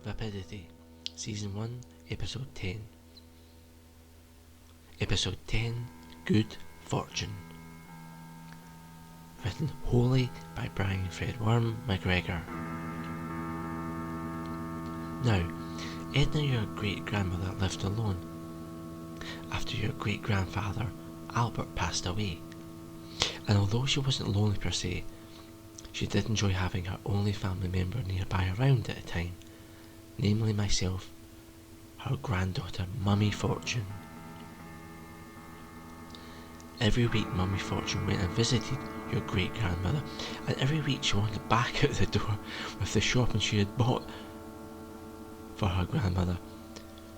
Vapidity, Season 1, Episode 10. Episode 10, Good Fortune. Written wholly by Brian Fred Worm McGregor. Now, Edna, your great-grandmother, lived alone after your great-grandfather Albert passed away, and although she wasn't lonely per se, she did enjoy having her only family member nearby around at the time, namely myself, her granddaughter Mummy Fortune. Every week Mummy Fortune went and visited your great-grandmother, and every week she wandered back out the door with the shopping she had bought for her grandmother,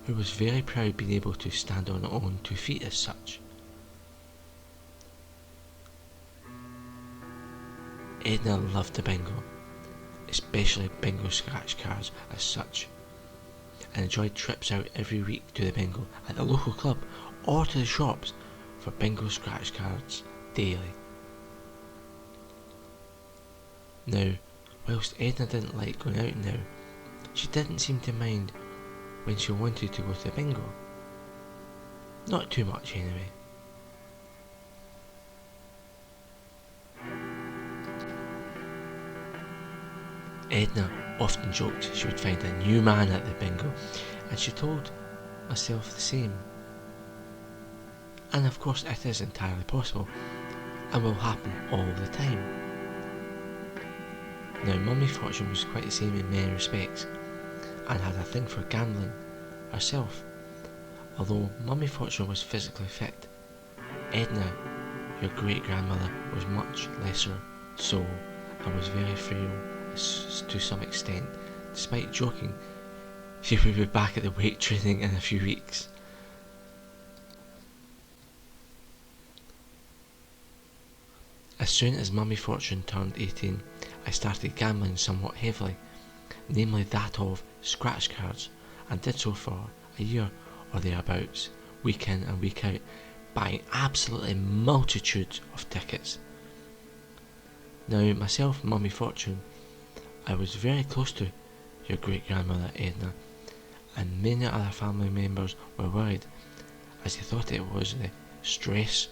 who was very proud being able to stand on her own 2 feet as such. Edna loved the bingo, especially bingo scratch cards as such, and enjoyed trips out every week to the bingo at the local club or to the shops for bingo scratch cards daily. Now, whilst Edna didn't like going out now, she didn't seem to mind when she wanted to go to the bingo. Not too much anyway. Edna often joked she would find a new man at the bingo, and she told herself the same. And of course it is entirely possible, and will happen all the time. Now, Mummy Fortune was quite the same in many respects, and had a thing for gambling herself. Although Mummy Fortune was physically fit, Edna, your great-grandmother, was much lesser so, and was very frail to some extent. Despite joking she would be back at the weight training in a few weeks. As soon as Mummy Fortune turned 18, I started gambling somewhat heavily, namely that of scratch cards, and did so for a year or thereabouts, week in and week out, buying absolutely multitudes of tickets. Now, myself, Mummy Fortune, I was very close to your great-grandmother Edna, and many other family members were worried, as they thought it was the stress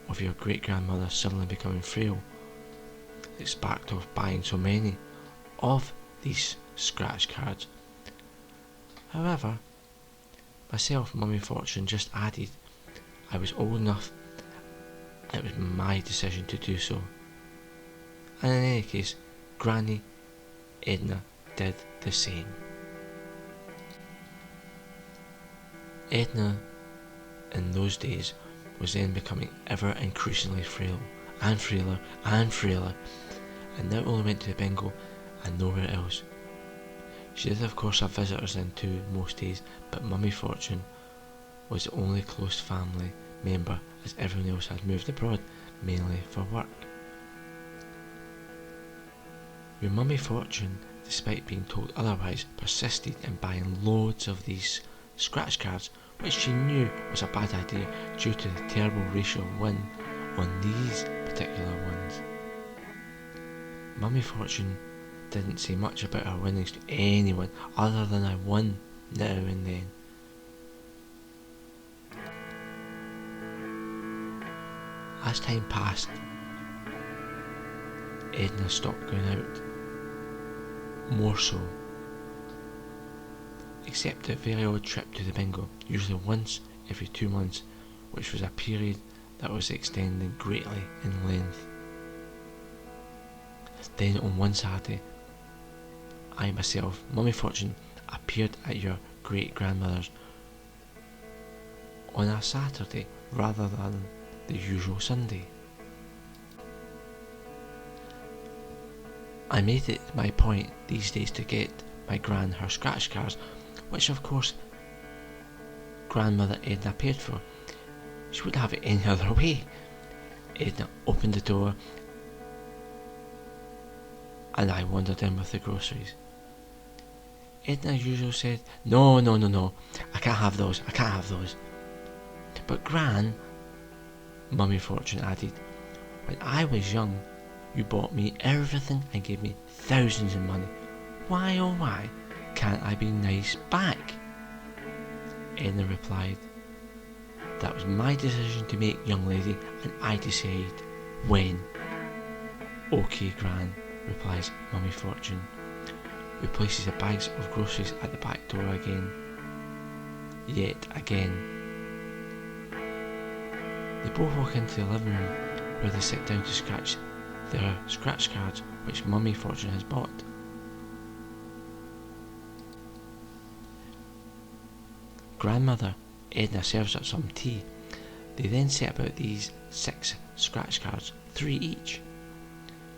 of your great-grandmother suddenly becoming frail that sparked off buying so many of these scratch cards. However, myself, Mummy Fortune, just added I was old enough and it was my decision to do so. And in any case, Granny Edna did the same. Edna in those days was then becoming ever increasingly frail, and frailer and frailer, and now only went to the bingo and nowhere else. She did of course have visitors in too most days, but Mummy Fortune was the only close family member, as everyone else had moved abroad, mainly for work. Your Mummy Fortune, despite being told otherwise, persisted in buying loads of these scratch cards, which she knew was a bad idea due to the terrible ratio of win on these particular ones. Mummy Fortune didn't say much about her winnings to anyone other than I won now and then. As time passed, Edna stopped going out, more so, except a very odd trip to the bingo, usually once every 2 months, which was a period that was extending greatly in length. Then on one Saturday, I myself, Mummy Fortune, appeared at your great-grandmother's on a Saturday rather than the usual Sunday. I made it my point these days to get my gran her scratch cards, which of course grandmother Edna paid for. She wouldn't have it any other way. Edna opened the door and I wandered in with the groceries. Edna as usual said, No, I can't have those. But Gran, Mummy Fortune added, when I was young, you bought me everything and gave me thousands of money. Why, oh why, can't I be nice back? Edna replied, that was my decision to make, young lady, and I decide when. Okay, Gran, replies Mummy Fortune, who places the bags of groceries at the back door again. Yet again. They both walk into the living room where they sit down to scratch their scratch cards which Mummy Fortune has bought. Grandmother Edna serves up some tea. They then set about these 6 scratch cards, 3 each.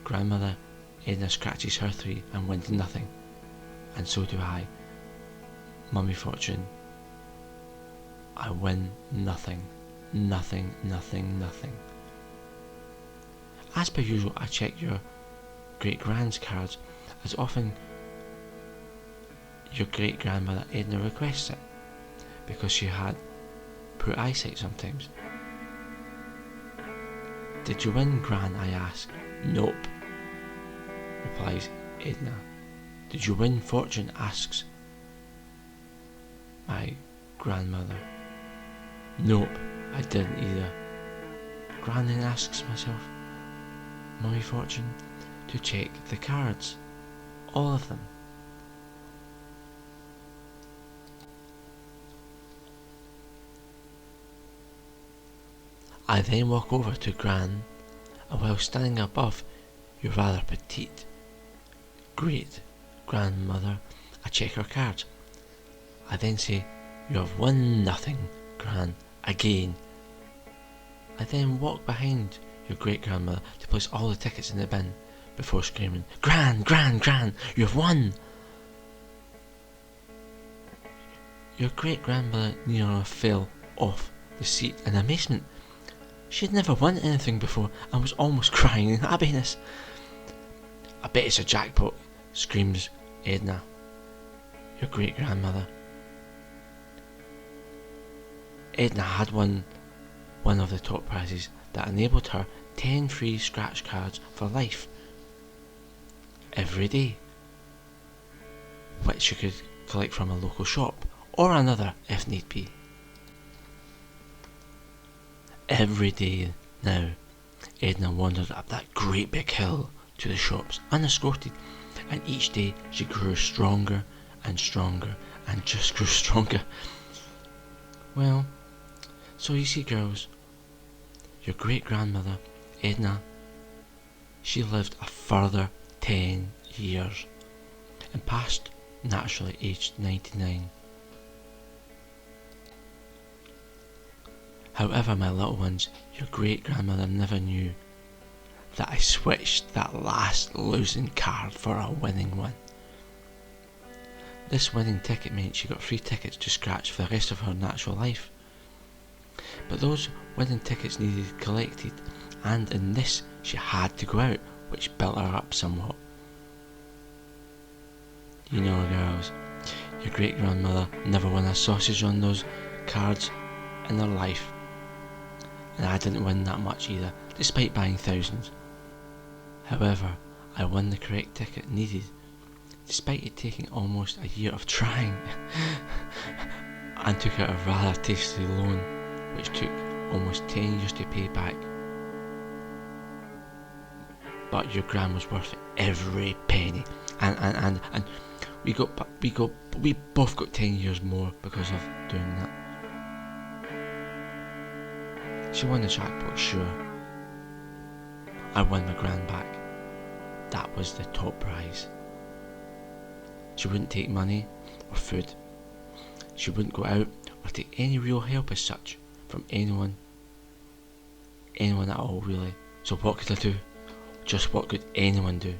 Grandmother Edna scratches her 3 and wins nothing, and so do I. Mummy Fortune, I win nothing. Nothing, nothing, nothing. As per usual, I check your great-grand's cards as often your great-grandmother Edna requests it, because she had poor eyesight sometimes. Did you win, Gran? I ask. Nope, replies Edna. Did you win, Fortune? Asks my grandmother. Nope, I didn't either. Gran then asks myself, Mummy Fortune, to check the cards. All of them. I then walk over to Gran, and while standing above your rather petite great grandmother, I check her cards. I then say, you have won nothing, Gran, again. I then walk behind your great grandmother to place all the tickets in the bin before screaming, Gran, Gran, Gran, you have won! Your great grandmother nearly fell off the seat in amazement. She had never won anything before and was almost crying in happiness. I bet it's a jackpot, screams Edna, your great grandmother. Edna had won one of the top prizes that enabled her 10 free scratch cards for life every day, which she could collect from a local shop or another if need be. Every day now, Edna wandered up that great big hill to the shops unescorted, and each day she grew stronger and stronger and just grew stronger. Well, so you see, girls, your great grandmother Edna, she lived a further 10 years and passed naturally aged 99. However, my little ones, your great grandmother never knew that I switched that last losing card for a winning one. This winning ticket meant she got free tickets to scratch for the rest of her natural life. But those winning tickets needed collected, and in this she had to go out, which built her up somewhat. You know, girls, your great grandmother never won a sausage on those cards in her life. And I didn't win that much either, despite buying thousands. However, I won the correct ticket needed, despite it taking almost a year of trying, and took out a rather tasty loan, which took almost 10 years to pay back. But your gran was worth every penny, and we both got 10 years more because of doing that. She won the jackpot, sure. I won my gran back. That was the top prize. She wouldn't take money or food. She wouldn't go out or take any real help as such from anyone at all, really. So what could I do? Just what could anyone do?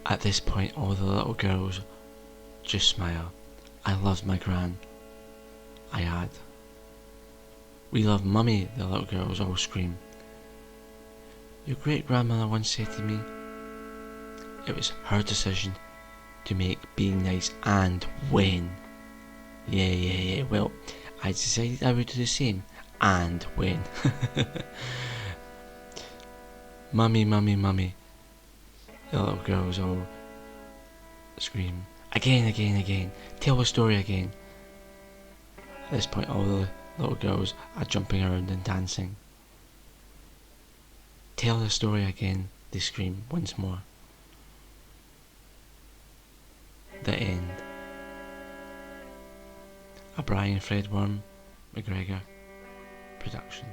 At this point, all the little girls just smile. I loved my gran. I had. We love Mummy, the little girls all scream. Your great grandmother once said to me, it was her decision to make being nice and when. Yeah, well, I decided I would do the same, and when. Mummy, the little girls all scream, again, again, again, tell the story again. At this point all the little girls are jumping around and dancing. Tell the story again, they scream once more. The end. A Brian Fredworm McGregor production.